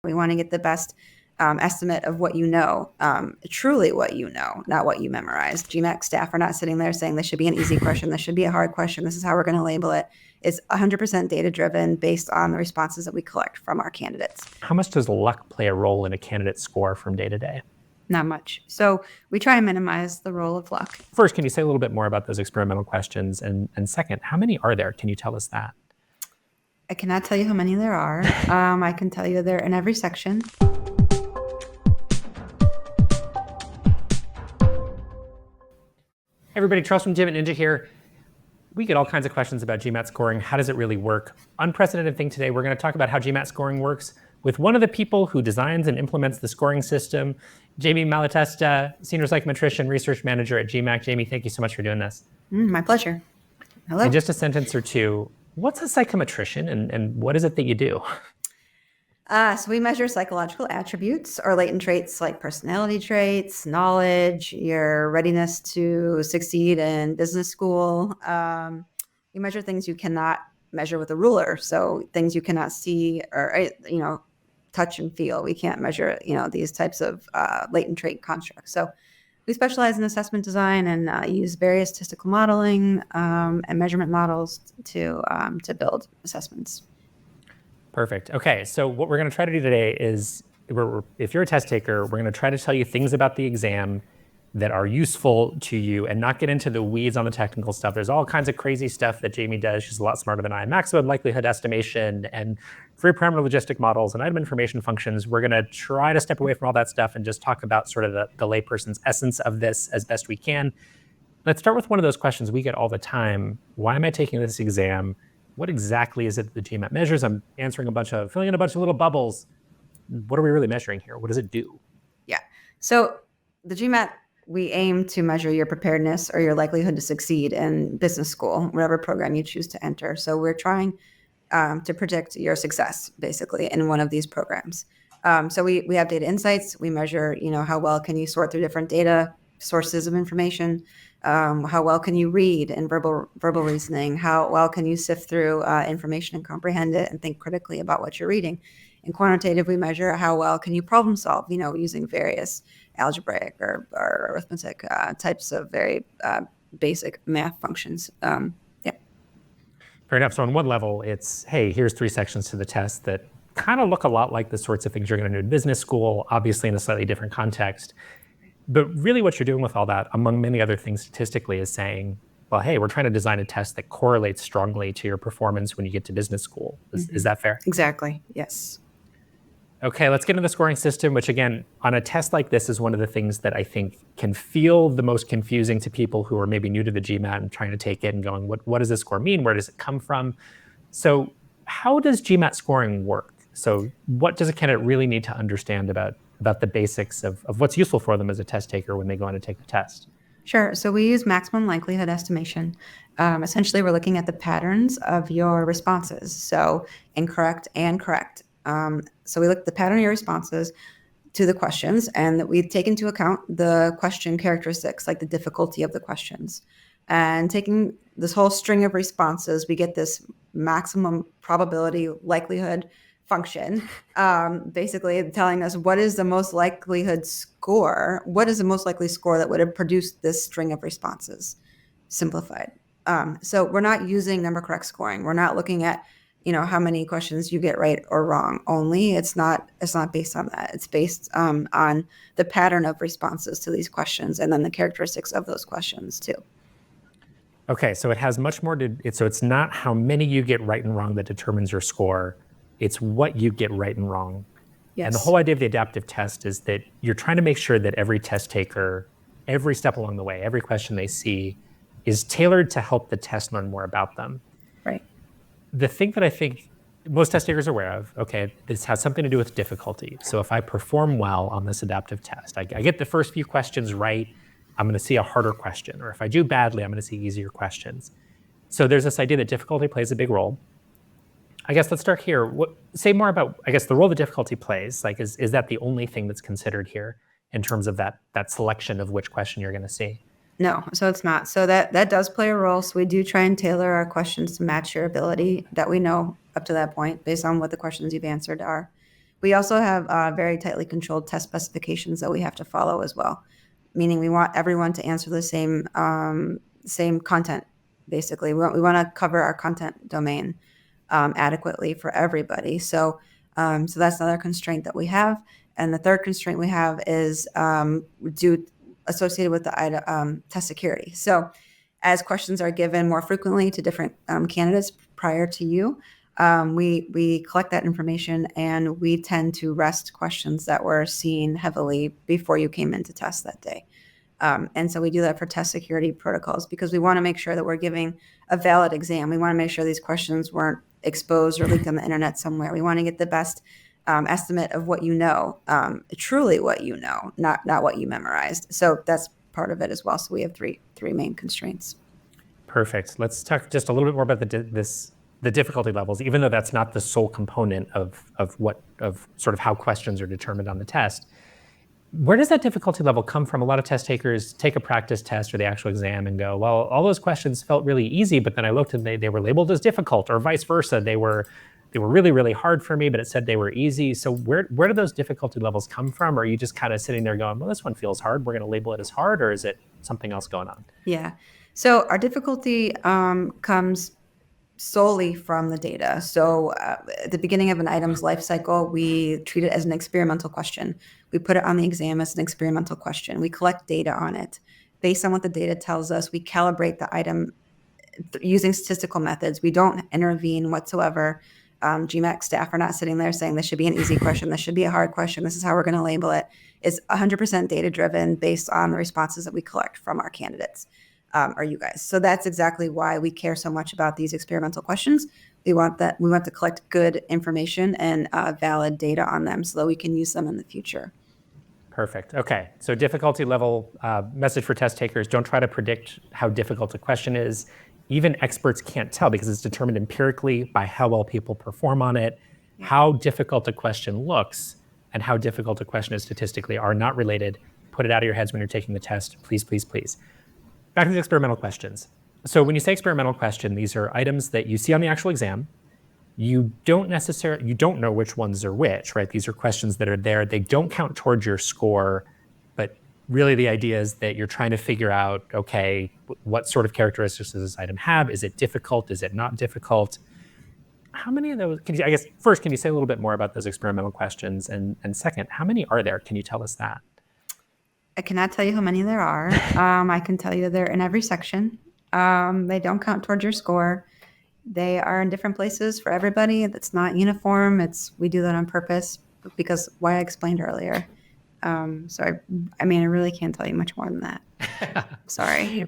We want to get the best estimate of what you know, truly what you know, not what you memorized. GMAC staff are not sitting there saying this should be an easy question, this should be a hard question, this is how we're going to label it. It's 100% data-driven based on the responses that we collect from our candidates. How much does luck play a role in a candidate's score from day to day? Not much. So we try and minimize the role of luck. First, can you say a little bit more about those experimental questions? And second, how many are there? Can you tell us that? I cannot tell you how many there are. I can tell you they're in every section. Hey everybody, Charles from GMAT Ninja here. We get all kinds of questions about GMAT scoring. How does it really work? Unprecedented thing today, we're going to talk about how GMAT scoring works with one of the people who designs and implements the scoring system, Jaime Malatesta, Senior Psychometrician, Research Manager at GMAC. Jaime, thank you so much for doing this. My pleasure. Hello. In just a sentence or two, what's a psychometrician and what is it that you do? So we measure psychological attributes or latent traits like personality traits, knowledge, your readiness to succeed in business school. We measure things you cannot measure with a ruler. So things you cannot see or, touch and feel. We can't measure, these types of latent trait constructs. So we specialize in assessment design and use various statistical modeling and measurement models to build assessments. Perfect. Okay, so what we're going to try to do today is, if you're a test taker, we're going to try to tell you things about the exam that are useful to you and not get into the weeds on the technical stuff. There's all kinds of crazy stuff that Jaime does. She's a lot smarter than I am. Maximum likelihood estimation and free parameter logistic models and item information functions. We're going to try to step away from all that stuff and just talk about sort of the layperson's essence of this as best we can. Let's start with one of those questions we get all the time. Why am I taking this exam? What exactly is it that the GMAT measures? I'm filling in a bunch of little bubbles. What are we really measuring here? What does it do? Yeah. So the GMAT, we aim to measure your preparedness or your likelihood to succeed in business school, whatever program you choose to enter. So we're trying to predict your success, basically, in one of these programs. So we have data insights. We measure, how well can you sort through different data sources of information. How well can you read and verbal reasoning? How well can you sift through information and comprehend it and think critically about what you're reading? In quantitative, we measure how well can you problem solve, using various algebraic or arithmetic types of very basic math functions. Fair enough. So on one level, it's, hey, here's 3 sections to the test that kind of look a lot like the sorts of things you're going to do in business school, obviously in a slightly different context. But really what you're doing with all that, among many other things statistically, is saying, well, hey, we're trying to design a test that correlates strongly to your performance when you get to business school. Is that fair? Exactly, yes. Okay, let's get into the scoring system, which again, on a test like this is one of the things that I think can feel the most confusing to people who are maybe new to the GMAT and trying to take it and going, what does this score mean? Where does it come from? So how does GMAT scoring work? So what does a candidate really need to understand about the basics of what's useful for them as a test taker when they go on to take the test? Sure. So we use maximum likelihood estimation. Essentially, we're looking at the patterns of your responses. So incorrect and correct. So we look at the pattern of your responses to the questions, and we take into account the question characteristics, like the difficulty of the questions. And taking this whole string of responses, we get this maximum probability likelihood function, basically telling us what is the most likelihood score, what is the most likely score that would have produced this string of responses, simplified. So we're not using number correct scoring. We're not looking at, how many questions you get right or wrong only. It's not based on that. It's based on the pattern of responses to these questions and then the characteristics of those questions too. Okay, so it has much more so it's not how many you get right and wrong that determines your score. It's what you get right and wrong. Yes. And the whole idea of the adaptive test is that you're trying to make sure that every test taker, every step along the way, every question they see is tailored to help the test learn more about them. Right. The thing that I think most test takers are aware of, okay, this has something to do with difficulty. So if I perform well on this adaptive test, I get the first few questions right, I'm going to see a harder question. Or if I do badly, I'm going to see easier questions. So there's this idea that difficulty plays a big role. I guess let's start here. Say more about, the role that difficulty plays. Like, is that the only thing that's considered here in terms of that selection of which question you're going to see? No, so it's not. So that does play a role. So we do try and tailor our questions to match your ability that we know up to that point based on what the questions you've answered are. We also have very tightly controlled test specifications that we have to follow as well, meaning we want everyone to answer the same content. Basically, we want to cover our content domain adequately for everybody. So that's another constraint that we have. And the third constraint we have is associated with the test security. So as questions are given more frequently to different candidates prior to you, we collect that information, and we tend to rest questions that were seen heavily before you came in to test that day. And so we do that for test security protocols because we want to make sure that we're giving a valid exam. We want to make sure these questions weren't exposed or leaked on the internet somewhere. We want to get the best estimate of what you know, truly what you know, not what you memorized. So that's part of it as well. So we have three main constraints. Perfect. Let's talk just a little bit more about the difficulty levels, even though that's not the sole component of sort of how questions are determined on the test. Where does that difficulty level come from? A lot of test takers take a practice test or the actual exam and go, well, all those questions felt really easy, but then I looked and they were labeled as difficult, or vice versa. They were really, really hard for me, but it said they were easy. So where do those difficulty levels come from? Or are you just kind of sitting there going, well, this one feels hard, we're going to label it as hard, or is it something else going on? Yeah. So our difficulty comes solely from the data. So at the beginning of an item's life cycle, we treat it as an experimental question. We put it on the exam as an experimental question. We collect data on it. Based on what the data tells us, we calibrate the item using statistical methods. We don't intervene whatsoever. GMAC staff are not sitting there saying this should be an easy question, this should be a hard question, this is how we're going to label it. It's 100% data driven based on the responses that we collect from our candidates. Or you guys. So that's exactly why we care so much about these experimental questions. We want to collect good information and valid data on them so that we can use them in the future. Perfect. Okay. So difficulty level message for test takers: don't try to predict how difficult a question is. Even experts can't tell because it's determined empirically by how well people perform on it. Yeah. How difficult a question looks and how difficult a question is statistically are not related. Put it out of your heads when you're taking the test. Please, please, please. Back to the experimental questions. So when you say experimental question, these are items that you see on the actual exam. You don't know which ones are which, right? These are questions that are there. They don't count towards your score, but really the idea is that you're trying to figure out, okay, what sort of characteristics does this item have? Is it difficult? Is it not difficult? How many of those, can you say a little bit more about those experimental questions? And second, how many are there? Can you tell us that? I cannot tell you how many there are. I can tell you they're in every section. They don't count towards your score. They are in different places for everybody. That's not uniform. We do that on purpose because why I explained earlier. So I really can't tell you much more than that. Sorry.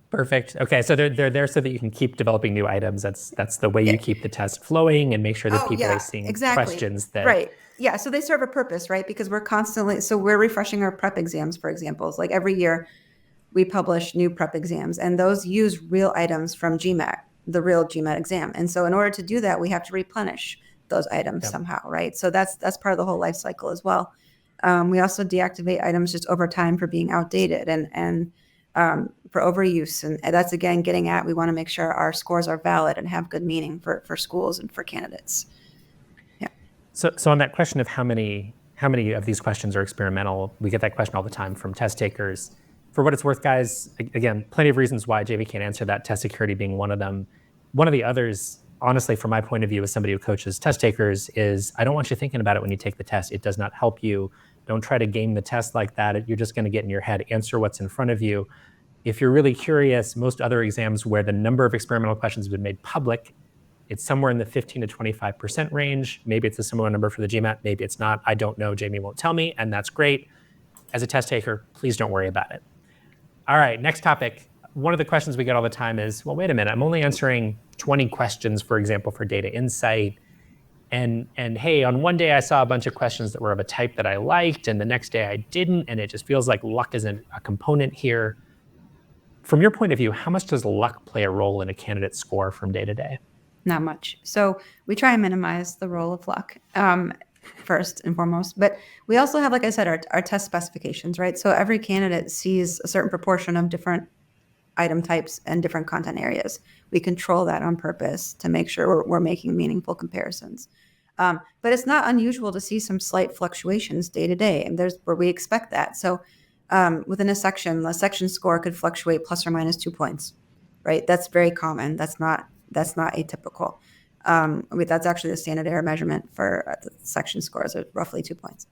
Perfect. Okay, so they're there so that you can keep developing new items. That's the way you keep the test flowing and make sure that people are seeing questions that. Right. Yeah, so they serve a purpose, right? Because we're refreshing our prep exams, for example. Like every year we publish new prep exams, and those use real items from GMAT, the real GMAT exam. And so in order to do that, we have to replenish those items somehow, right? So that's part of the whole life cycle as well. We also deactivate items just over time for being outdated and for overuse. And that's, again, getting at, we want to make sure our scores are valid and have good meaning for schools and for candidates. So on that question of how many of these questions are experimental, we get that question all the time from test takers. For what it's worth, guys, again, plenty of reasons why JV can't answer that, test security being one of them. One of the others, honestly, from my point of view as somebody who coaches test takers, is I don't want you thinking about it when you take the test. It does not help you. Don't try to game the test like that. You're just going to get in your head. Answer what's in front of you. If you're really curious, most other exams where the number of experimental questions have been made public, it's somewhere in the 15 to 25% range. Maybe it's a similar number for the GMAT. Maybe it's not. I don't know. Jamie won't tell me, and that's great. As a test taker, please don't worry about it. All right, next topic. One of the questions we get all the time is, well, wait a minute. I'm only answering 20 questions, for example, for data insight. And hey, on one day I saw a bunch of questions that were of a type that I liked, and the next day I didn't, and it just feels like luck isn't a component here. From your point of view, how much does luck play a role in a candidate's score from day to day? Not much. So we try and minimize the role of luck first and foremost. But we also have, like I said, our test specifications, right? So every candidate sees a certain proportion of different item types and different content areas. We control that on purpose to make sure we're making meaningful comparisons. But it's not unusual to see some slight fluctuations day to day, and there's where we expect that. So within a section, the section score could fluctuate plus or minus 2 points, right? That's very common. That's not atypical. That's actually the standard error measurement for the section scores are roughly 2 points.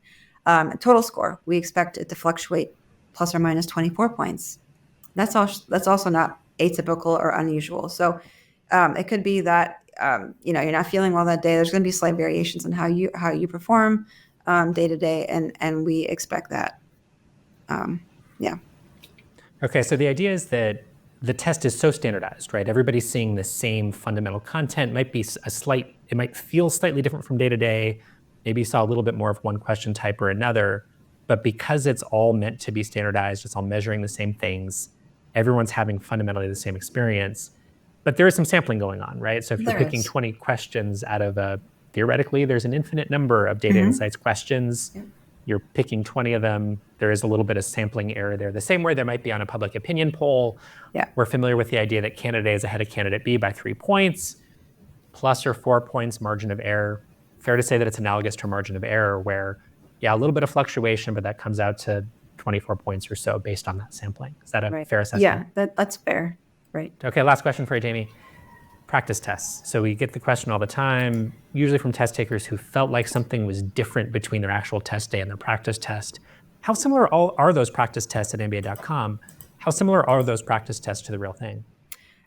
Total score, we expect it to fluctuate plus or minus 24 points. That's also not atypical or unusual. So it could be that you're not feeling well that day. There's going to be slight variations in how you perform day to day, and we expect that. Yeah. Okay, so the idea is that the test is so standardized, right? Everybody's seeing the same fundamental content. It might feel slightly different from day to day. Maybe you saw a little bit more of one question type or another, but because it's all meant to be standardized, it's all measuring the same things, everyone's having fundamentally the same experience. But there is some sampling going on, right? So if you're picking 20 questions out of theoretically, there's an infinite number of data insights questions. Yeah. You're picking 20 of them. There is a little bit of sampling error there. The same way there might be on a public opinion poll. Yeah. We're familiar with the idea that candidate A is ahead of candidate B by 3 points, plus or 4 points margin of error. Fair to say that it's analogous to a margin of error where, yeah, a little bit of fluctuation, but that comes out to 24 points or so based on that sampling. Is that a fair assessment? Yeah, that's fair. Right. Okay, last question for you, Jamie. Practice tests. So we get the question all the time, usually from test takers who felt like something was different between their actual test day and their practice test. How similar are those practice tests at NBA.com? How similar are those practice tests to the real thing?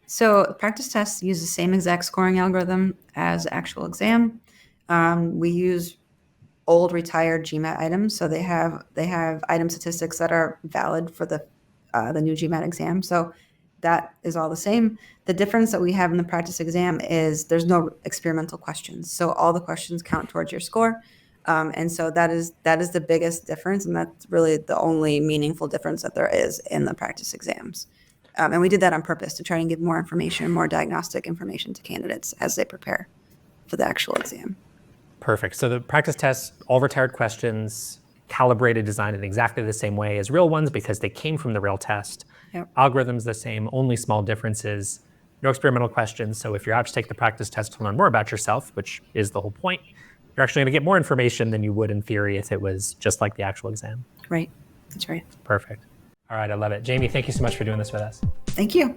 So the practice tests use the same exact scoring algorithm as actual exam. We use old retired GMAT items, so they have item statistics that are valid for the new GMAT exam. So that is all the same. The difference that we have in the practice exam is there's no experimental questions. So all the questions count towards your score. And so that is the biggest difference. And that's really the only meaningful difference that there is in the practice exams. And we did that on purpose to try and give more information, more diagnostic information to candidates as they prepare for the actual exam. Perfect. So the practice tests, all retired questions, calibrated, designed in exactly the same way as real ones because they came from the real test. Yep. Algorithms the same, only small differences, no experimental questions. So if you're out to take the practice test to learn more about yourself, which is the whole point, you're actually going to get more information than you would in theory if it was just like the actual exam. Right. That's right. Perfect. All right, I love it. Jamie, thank you so much for doing this with us. Thank you.